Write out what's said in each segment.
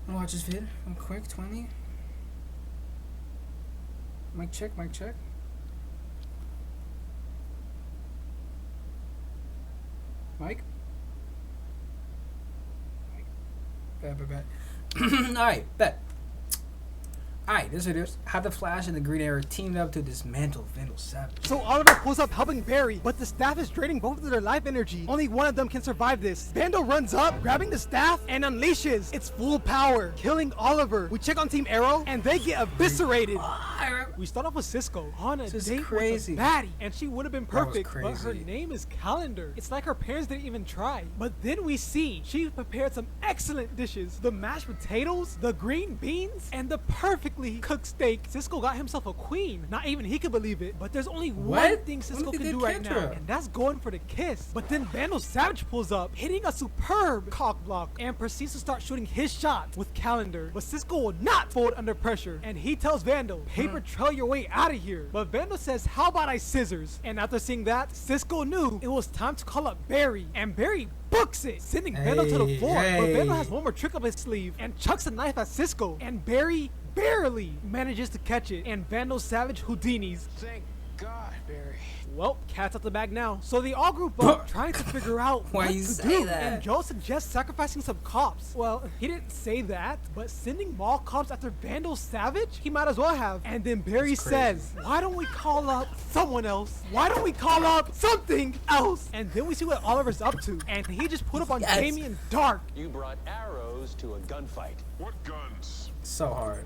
Watch this vid real quick. 20. Mic check. Mic check. Mike. Bet. Alright, bet. Alright, this video is how the Flash and the Green Arrow teamed up to dismantle Vandal Savage. So Oliver pulls up helping Barry, but the staff is draining both of their life energy. Only one of them can survive this. Vandal runs up, grabbing the staff, and unleashes its full power, killing Oliver. We check on Team Arrow, and they get eviscerated. We start off with Cisco on a date crazy. with a baddie, and she would have been perfect, but her crazy. name is Calendar. It's like her parents didn't even try. But then we see she prepared some excellent dishes. The mashed potatoes, the green beans, and the perfectly cooked steak. Cisco got himself a queen. Not even he could believe it. But there's only one thing Cisco can do right now, and that's going for the kiss. But then Vandal Savage pulls up, hitting a superb cock block, and proceeds to start shooting his shots with Calendar. But Cisco will not fold under pressure, and he tells Vandal, paper trail your way out of here. But Vandal says, how about I scissors? And after seeing that, Cisco knew it was time to call up Barry, and Barry books it, sending Vandal to the floor. But Vandal has one more trick up his sleeve and chucks a knife at Cisco, and Barry barely manages to catch it, and Vandal Savage Houdinis. Thank God, Barry. Well, cat's out the bag now. So they all group up, trying to figure out Why what you to say do. that? And Joe suggests sacrificing some cops. Well, he didn't say that, but sending mall cops after Vandal Savage? He might as well have. And then Barry says, why don't we call up someone else? Why don't we call up something else? And then we see what Oliver's up to. And he just put up on Damien Dark. You brought arrows to a gunfight. What guns? So hard.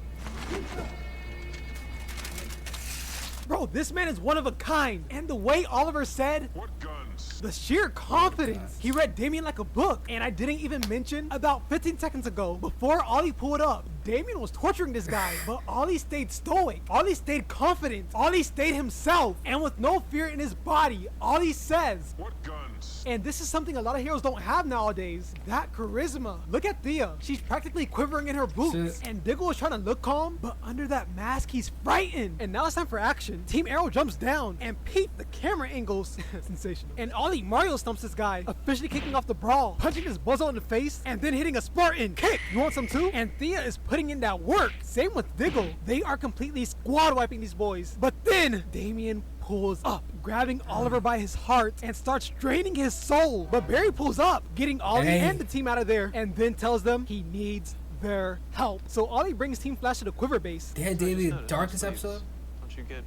Bro, this man is one of a kind. And the way Oliver said, What guns? the sheer confidence. He read Damien like a book. And I didn't even mention about 15 seconds ago, before Ollie pulled up, Damien was torturing this guy, but Ollie stayed stoic. Ollie stayed confident. Ollie stayed himself. And with no fear in his body, Ollie says, What guns? and this is something a lot of heroes don't have nowadays, that charisma. Look at Thea. She's practically quivering in her boots. Shit. And Diggle is trying to look calm, but under that mask, he's frightened. And now it's time for action. Team Arrow jumps down, and Pete, the camera angles, sensational. And Ollie Mario stumps this guy, officially kicking off the brawl, punching his bozo in the face, and then hitting a Spartan kick. You want some too? And Thea is putting in that work. Same with Diggle. They are completely squad wiping these boys. But then Damien pulls up, grabbing Oliver by his heart and starts draining his soul. But Barry pulls up, getting Ollie and the team out of there, and then tells them he needs their help. So Ollie brings Team Flash to the Quiver base. They had Damien Dark this episode? Don't you get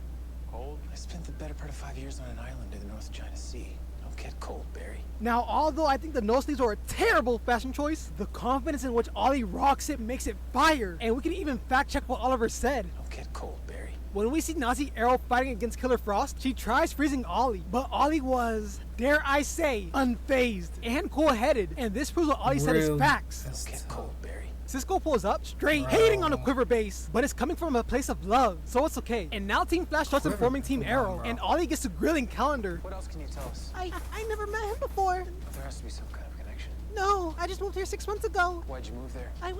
cold? I spent the better part of 5 years on an island in the North China Sea. Don't get cold, Barry. Now, although I think the no sleeves are a terrible fashion choice, the confidence in which Ollie rocks it makes it fire. And we can even fact check what Oliver said. Don't get cold, Barry. When we see Nazi Arrow fighting against Killer Frost, she tries freezing Ollie, but Ollie was, dare I say, unfazed and cool-headed. And this proves what Ollie said is facts. Don't get cold, Barry. Cisco pulls up, straight hating on a Quiver base, but it's coming from a place of love, so it's okay. And now Team Flash starts informing Team Arrow, and Ollie gets to grilling Calendar. What else can you tell us? I never met him before. There has to be some kind of connection. No, I just moved here 6 months ago. Why'd you move there? I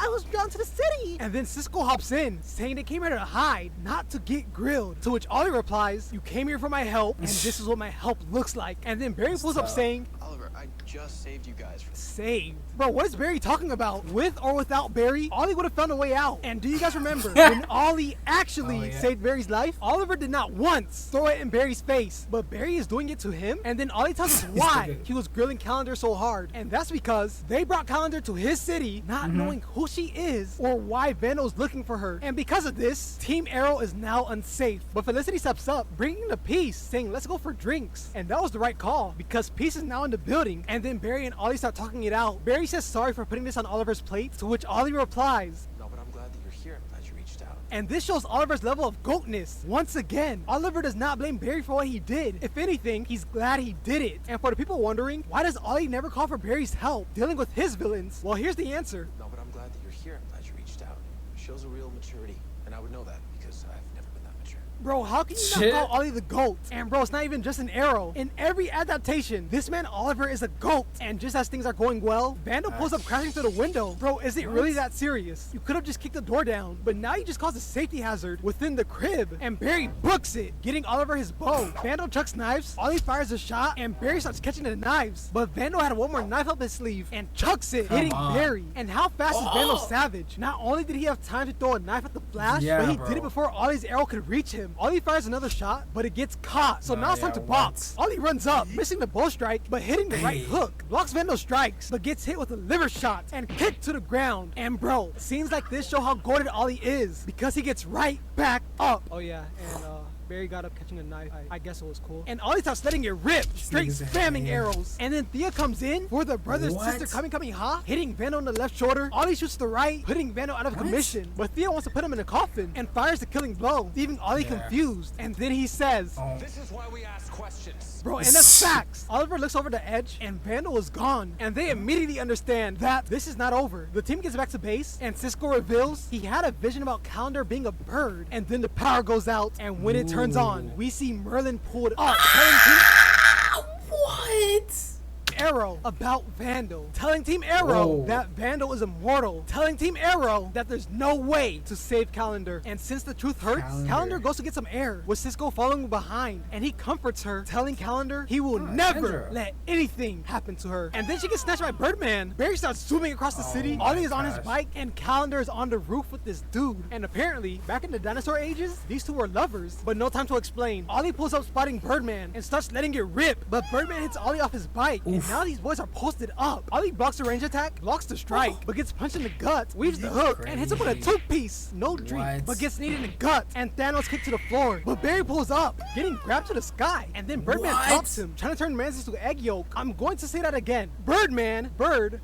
was drawn to the city. And then Cisco hops in, saying they came here to hide, not to get grilled. To which Ollie replies, you came here for my help, and this is what my help looks like. And then Barry pulls up saying, Oliver, I just saved you guys from... saved. Bro, what is Barry talking about? With or without Barry, Ollie would have found a way out. And do you guys remember when Ollie actually saved Barry's life? Oliver did not once throw it in Barry's face, but Barry is doing it to him. And then Ollie tells us why he was grilling Calendar so hard. And that's because they brought Calendar to his city, not knowing who she is or why Vandal's looking for her. And because of this, Team Arrow is now unsafe. But Felicity steps up, bringing the Peace, saying let's go for drinks. And that was the right call, because Peace is now in the building. And then Barry and Ollie start talking it out. Barry says sorry for putting this on Oliver's plate, to which Ollie replies, No, but I'm glad that you're here. I'm glad you reached out. and this shows Oliver's level of goatness. Once again, Oliver does not blame Barry for what he did. If anything, he's glad he did it. And for the people wondering, why does Ollie never call for Barry's help dealing with his villains? Well, here's the answer. No, but I'm glad that you're here. I'm glad you reached out. It shows a real maturity. And I would know that because I've never been that mature. Bro, how can you not Shit. call Ollie the GOAT? And bro, it's not even just an arrow. In every adaptation, this man Oliver is a GOAT. And just as things are going well, Vandal pulls up crashing through the window. Bro, is it really that serious? You could have just kicked the door down, but now you just caused a safety hazard within the crib. And Barry books it, getting Oliver his bow. Vandal chucks knives, Ollie fires a shot, and Barry starts catching the knives. But Vandal had one more knife up his sleeve and chucks it, hitting Barry. And how fast is Vandal Savage? Not only did he have time to throw a knife at the Flash, but he did it before Ollie's arrow could reach him. Ollie fires another shot, but it gets caught. So now it's time to box. Ollie runs up, missing the bow strike, but hitting the right hook. Blocks Vandal strikes, but gets hit with a liver shot and kicked to the ground. And bro, scenes like this show how goated Ollie is, because he gets right back up. Oh yeah, and Barry got up catching a knife. I guess it was cool. And Ollie starts letting it rip, straight spamming arrows. And then Thea comes in for the brother sister coming ha, hitting Vandal on the left shoulder. Ollie shoots the right, putting Vandal out of commission. But Thea wants to put him in a coffin and fires the killing blow, leaving Ollie confused. And then he says, This is why we ask questions. bro, and that's facts. Oliver looks over the edge and Vandal is gone. And they immediately understand that this is not over. The team gets back to base and Cisco reveals he had a vision about Calendar being a bird. And then the power goes out, and when it turns on, we see Merlin pulled up, What? Arrow about Vandal, telling Team Arrow that Vandal is immortal, telling Team Arrow that there's no way to save Calendar. And since the truth hurts, Calendar goes to get some air, with Cisco following behind, and he comforts her, telling Calendar he will never let anything happen to her. And then she gets snatched by Birdman. Barry starts zooming across the city. Ollie is on his bike, and Calendar is on the roof with this dude. And apparently, back in the dinosaur ages, these two were lovers, but no time to explain. Ollie pulls up spotting Birdman and starts letting it rip, but Birdman hits Ollie off his bike. Now these boys are posted up. Ollie blocks the range attack, blocks the strike, but gets punched in the gut, weaves the hook, and hits him with a two-piece. No drink, but gets kneed in the gut, and Thanos kicked to the floor. But Barry pulls up, getting grabbed to the sky, and then Birdman tops him, trying to turn Mantis to egg yolk. I'm going to say that again. Birdman, bird,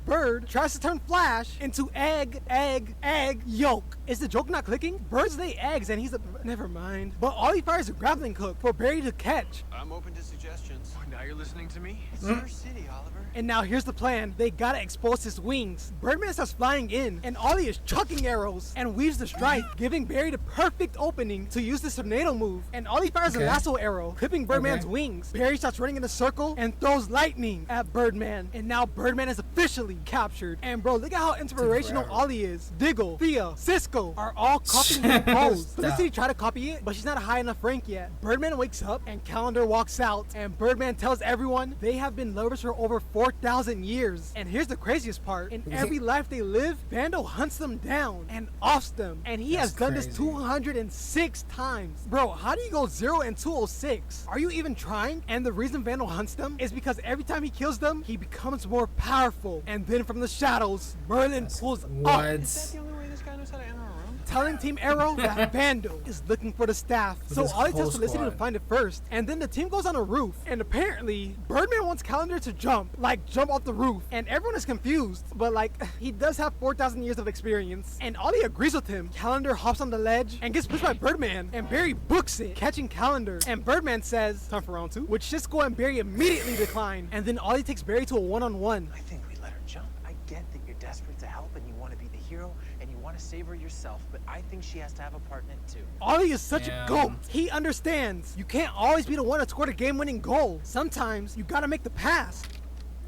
tries to turn Flash into egg yolk. Is the joke not clicking? Birds lay eggs, and he's a... Never mind. But Ollie fires a grappling hook for Barry to catch. I'm open to suggestions. Now you're listening to me? It's your city, Oliver. And now here's the plan. They gotta expose his wings. Birdman starts flying in, and Ollie is chucking arrows and weaves the strike, giving Barry the perfect opening to use this tornado move. And Ollie fires a lasso arrow, clipping Birdman's wings. Barry starts running in a circle and throws lightning at Birdman. And now Birdman is officially captured. And bro, look at how inspirational Ollie is. Diggle, Thea, Cisco are all copying his pose. Felicity tried to copy it, but she's not a high enough rank yet. Birdman wakes up, and Calendar walks out, and Birdman tells everyone they have been lovers for over 4,000 years. And here's the craziest part. In every life they live, Vandal hunts them down and offs them. And he has done this 206 times. Bro, how do you go 0 and 206? Are you even trying? And the reason Vandal hunts them is because every time he kills them, he becomes more powerful. And then from the shadows, Merlin pulls up. Is that the only way this guy knows how to enter a room? Telling Team Arrow that Vandal is looking for the staff. So Ollie tells Felicity to find it first. And then the team goes on a roof. And apparently, Birdman wants Calendar to jump off the roof. And everyone is confused. But like, he does have 4,000 years of experience. And Ollie agrees with him. Calendar hops on the ledge and gets pushed by Birdman. And Barry books it, catching Calendar. And Birdman says, time for round 2. Which Cisco and Barry immediately decline. And then Ollie takes Barry to a one-on-one. I think we let her jump. I get that you're desperate to help and you want to be the hero and you want to save her yourself, but I think she has to have a part in it too. Ollie is such a GOAT. He understands you can't always be the one to score the game-winning goal. Sometimes you gotta make the pass.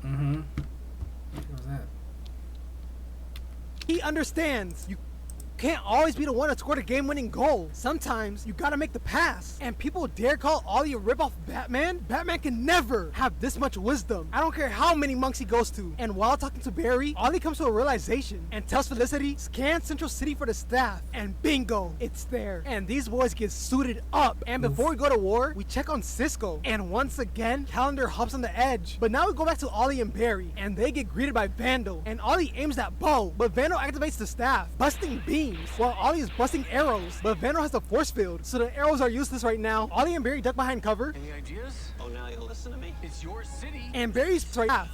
What was that? He understands you can't always be the one to score the game-winning goal. Sometimes you gotta make the pass. And people dare call Ollie a ripoff Batman? Batman can never have this much wisdom. I don't care how many monks he goes to. And while talking to Barry, Ollie comes to a realization and tells Felicity, scan Central City for the staff. And bingo, it's there. And these boys get suited up. And before we go to war, we check on Cisco. And once again, Calendar hops on the edge. But now we go back to Ollie and Barry. And they get greeted by Vandal. And Ollie aims that bow. But Vandal activates the staff, busting beams. While Ollie is busting arrows, but Vandal has a force field, so the arrows are useless right now. Ollie and Barry duck behind cover. Any ideas? Oh, now you'll listen to me? It's your city. And Barry's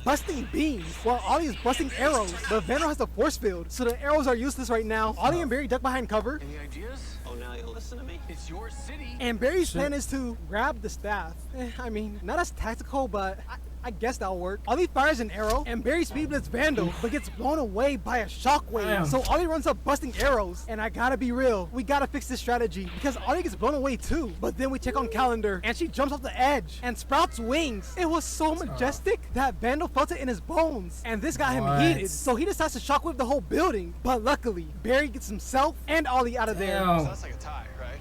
busting beams, while Ollie is busting arrows, but Vandal has a force field, so the arrows are useless right now. Ollie and Barry duck behind cover. Any ideas? Oh, now you'll listen to me? It's your city. And Barry's plan is to grab the staff. I mean, not as tactical, but I guess that'll work. Ollie fires an arrow, and Barry speed blitz Vandal, but gets blown away by a shockwave. Damn. So Ollie runs up busting arrows, and I gotta be real, we gotta fix this strategy, because Ollie gets blown away too. But then we check on Calendar, and she jumps off the edge, and sprouts wings. It was so majestic that Vandal felt it in his bones, and this got him What? heated, so he decides to shockwave the whole building. But luckily, Barry gets himself and Ollie out of there. Damn. So that's like a tie, right?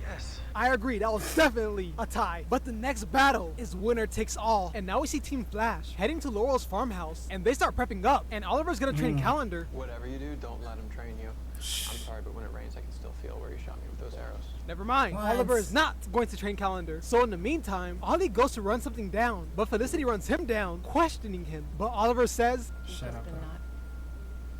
I guess. I agree, that was definitely a tie. But the next battle is winner takes all. And now we see Team Flash heading to Laurel's farmhouse, and they start prepping up, and Oliver's gonna train Calendar. Whatever you do, don't let him train you. I'm sorry, but when it rains, I can still feel where you shot me with those arrows. Never mind, What? Oliver is not going to train Calendar. So in the meantime, Ollie goes to run something down, but Felicity runs him down, questioning him. But Oliver says, Shut up, But bro. not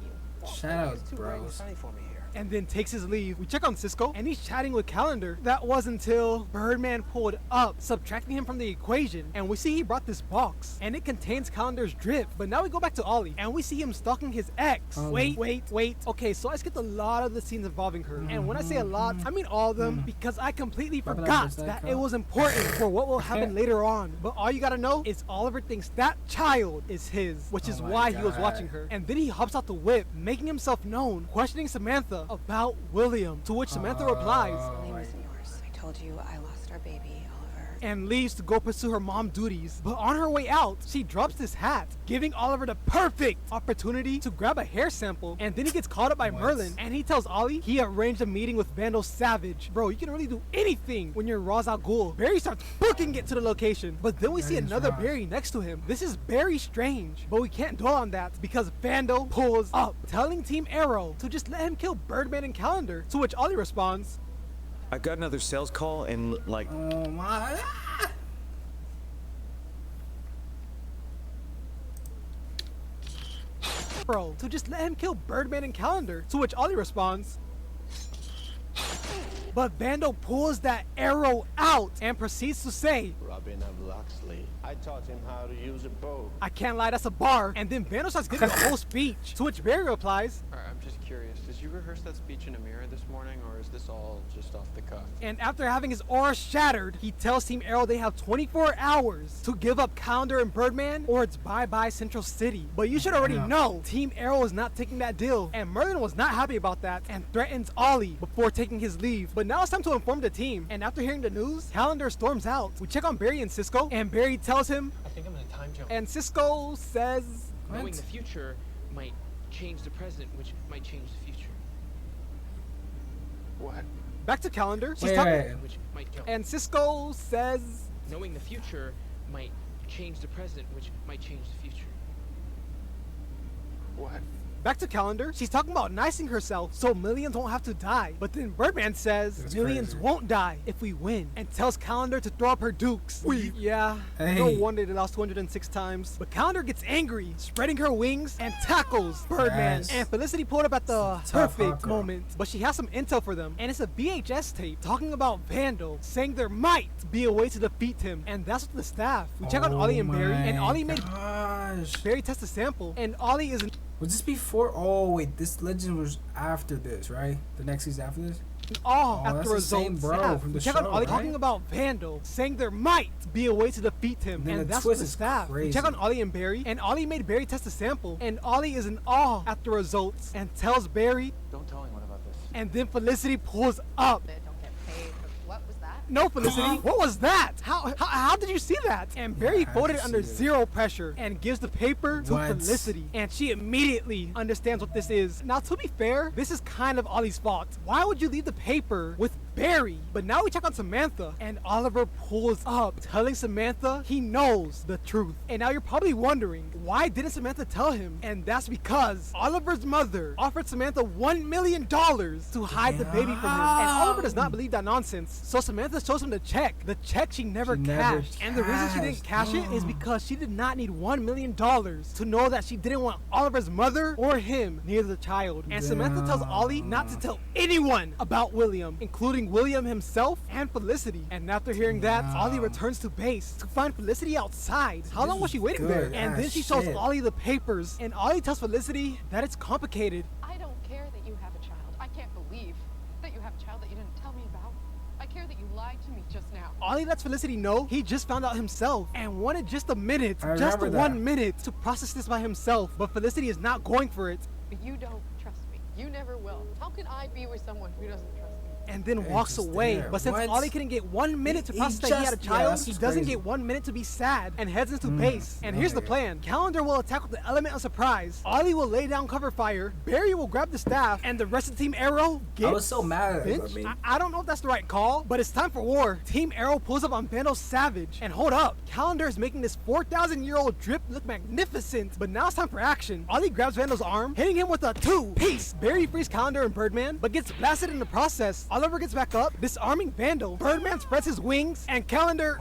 you. Shout out, It's too bright and bros. sunny for me here. and then takes his leave. We check on Cisco, and he's chatting with Calendar. That was until Birdman pulled up, subtracting him from the equation, and we see he brought this box, and it contains Calendar's drift. But now we go back to Ollie, and we see him stalking his ex. Ollie. Wait. Okay, so I skipped a lot of the scenes involving her, and when I say a lot, I mean all of them, because I completely But forgot that's that that it was important for what will happen later on. But all you gotta know is Oliver thinks that child is his, which is Oh my why he was God. watching her. And then he hops out the whip, making himself known, questioning Samantha about William, to which Samantha replies, Willie wasn't yours. I told you I lost our baby, Oliver. and leaves to go pursue her mom duties. But on her way out, she drops this hat, giving Oliver the perfect opportunity to grab a hair sample. And then he gets caught up by What? Merlin, and he tells Ollie he arranged a meeting with Vandal Savage. Bro, you can really do anything when you're Ra's al Ghul. Barry starts booking it to the location, but then we see That is another Ra's. Barry next to him. This is very strange, but we can't dwell on that because Vandal pulls up, telling Team Arrow to just let him kill Birdman and Calendar. To which Ollie responds, I got another sales call and like Oh my. bro, to just let him kill Birdman and Calendar. To which Ollie responds, but Vandal pulls that arrow out and proceeds to say, Robin of Locksley. I taught him how to use a bow. I can't lie, that's a bar. And then Vandal starts giving a whole speech. To which Barry replies, Alright, I'm just curious. Did you rehearse that speech in a mirror this morning, or is this all just off the cuff? and after having his aura shattered, he tells Team Arrow they have 24 hours to give up Calendar and Birdman, or it's bye-bye Central City. But you should already Yeah. know, Team Arrow is not taking that deal, and Merlin was not happy about that and threatens Ollie before taking his leave. But now it's time to inform the team, and after hearing the news, Calendar storms out. We check on Barry and Cisco, and Barry tells him, I think I'm gonna time jump. and Cisco says, What? Knowing the future might change the present, which might change the future. What? back to Calendar, she's Wait, talking, wait. Which might kill. and Cisco says, Knowing the future might change the present, which might change the future. What? back to Calendar, she's talking about nicing herself so millions won't have to die. But then Birdman says That's millions crazy. won't die if we win, and tells Calendar to throw up her dukes. Yeah, no Hey. wonder they lost 206 times. But Calendar gets angry, spreading her wings, and tackles Birdman. Yes. And Felicity pulled up at the It's a tough perfect hardcore. moment. But she has some intel for them, and it's a VHS tape talking about Vandal, saying there might be a way to defeat him. And that's what the staff. We check on Ollie and Barry, and Ollie made Gosh. Barry test a sample, and Ollie is Was this before? Oh wait, this legend was after this, right? The next season after this. all Oh, at that's the the same results. bro from the Check out show, Ollie right? talking about Vandal, saying there might be a way to defeat him, Then and the that's twist the is staff. We check crazy. on Ollie and Barry, and Ollie made Barry test a sample, and Ollie is in awe at the results and tells Barry, Don't tell anyone about this. and then Felicity pulls up. They don't get paid. What was that? No, Felicity, what was that? How did you see that? And Barry how'd folded you it under see that? zero pressure and gives the paper to What? Felicity. And she immediately understands what this is. Now, to be fair, this is kind of Ollie's fault. Why would you leave the paper with Barry? But now we check on Samantha, and Oliver pulls up, telling Samantha he knows the truth. And now you're probably wondering, why didn't Samantha tell him? And that's because Oliver's mother offered Samantha $1 million to hide the baby from him. And Oliver does not believe that nonsense. So Samantha shows him the check she never She never cashed. And the reason she didn't cashed. cash it is because she did not need $1 million to know that she didn't want Oliver's mother or him near the child. And Samantha tells Ollie not to tell anyone about William, including William himself and Felicity. And after hearing that, Ollie returns to base to find Felicity outside. How long was she waiting there? good. And Ah, then she shows shit. Ollie the papers, and Ollie tells Felicity that it's complicated. I don't care that you have a child. I can't believe that you have a child that you didn't tell me about. I care that you lied to me just now. Ollie lets Felicity know he just found out himself and wanted just a minute, I just remember that. 1 minute to process this by himself, but Felicity is not going for it. But you don't trust me. You never will. How can I be with someone who doesn't trust me? And then Yeah, walks just away. there. But since What? Ollie couldn't get 1 minute to He process that he had a just- yeah, child, that's he just doesn't crazy. get 1 minute to be sad and heads into base. And here's the plan. Calendar will attack with the element of surprise. Ollie will lay down cover fire. Barry will grab the staff. And the rest of Team Arrow gets I was so mad at it. I benched. mean, I don't know if that's the right call, but it's time for war. Team Arrow pulls up on Vandal Savage. And hold up. Calendar is making this 4,000-year-old drip look magnificent. But now it's time for action. Ollie grabs Vandal's arm, hitting him with a 2-piece. Barry frees Calendar and Birdman, but gets blasted in the process. Oliver gets back up, disarming Vandal. Birdman spreads his wings, and Calendar...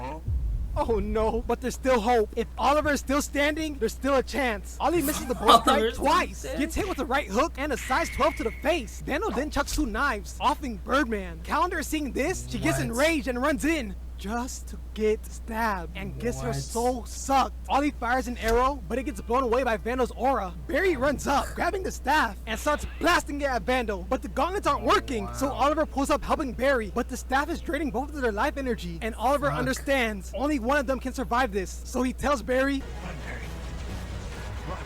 Oh no, but there's still hope. If Oliver is still standing, there's still a chance. Ollie misses the bolt strike Oliver's still twice. standing? Gets hit with a right hook and a size 12 to the face. Vandal then chucks 2 knives, offing Birdman. Calendar is seeing this. She gets What? enraged and runs in. Just to get stabbed and gets her What? soul sucked. Ollie fires an arrow, but it gets blown away by Vandal's aura. Barry runs up, grabbing the staff, and starts blasting it at Vandal. But the gauntlets aren't working, so Oliver pulls up helping Barry. But the staff is draining both of their life energy, and Oliver Fuck. understands only one of them can survive this. So he tells Barry,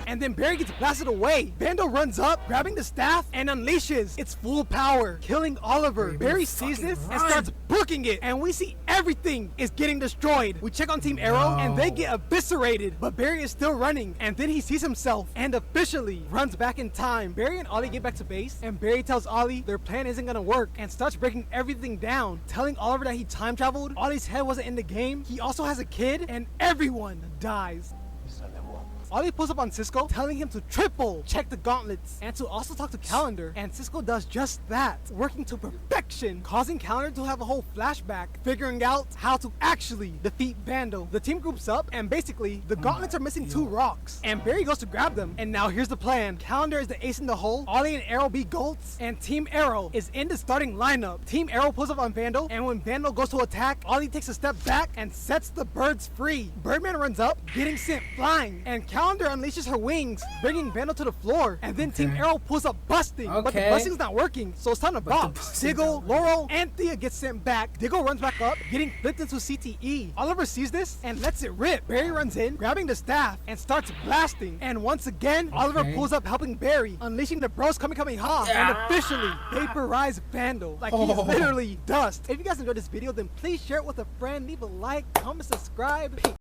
and then Barry gets blasted away. Vandal runs up, grabbing the staff, and unleashes its full power, killing Oliver. Barry sees fucking this and run. starts booking it, and we see everything is getting destroyed. We check on Team Arrow, and they get eviscerated, but Barry is still running, and then he sees himself and officially runs back in time. Barry and Ollie get back to base, and Barry tells Ollie their plan isn't gonna work and starts breaking everything down, telling Oliver that he time traveled. Ollie's head wasn't in the game. He also has a kid, and everyone dies. Ollie pulls up on Cisco, telling him to triple check the gauntlets and to also talk to Calendar, and Cisco does just that, working to perfection, causing Calendar to have a whole flashback, figuring out how to actually defeat Vandal. The team groups up, and basically, the gauntlets are missing 2 rocks, and Barry goes to grab them, and now here's the plan. Calendar is the ace in the hole, Ollie and Arrow be goats, and Team Arrow is in the starting lineup. Team Arrow pulls up on Vandal, and when Vandal goes to attack, Ollie takes a step back and sets the birds free. Birdman runs up, getting sent flying, and Calendar unleashes her wings, bringing Vandal to the floor, and then Team Arrow pulls up busting, but the Okay. busting's not working, so it's time to But the box. busting Diggle, don't Laurel, and Thea get sent back. Diggle runs back up, getting flipped into CTE. Oliver sees this and lets it rip. Barry runs in, grabbing the staff, and starts blasting. And once again, Oliver Okay. pulls up helping Barry, unleashing the Bros Kamehameha, and officially vaporize Vandal. Like he's literally dust. If you guys enjoyed this video, then please share it with a friend, leave a like, comment, subscribe. Peace.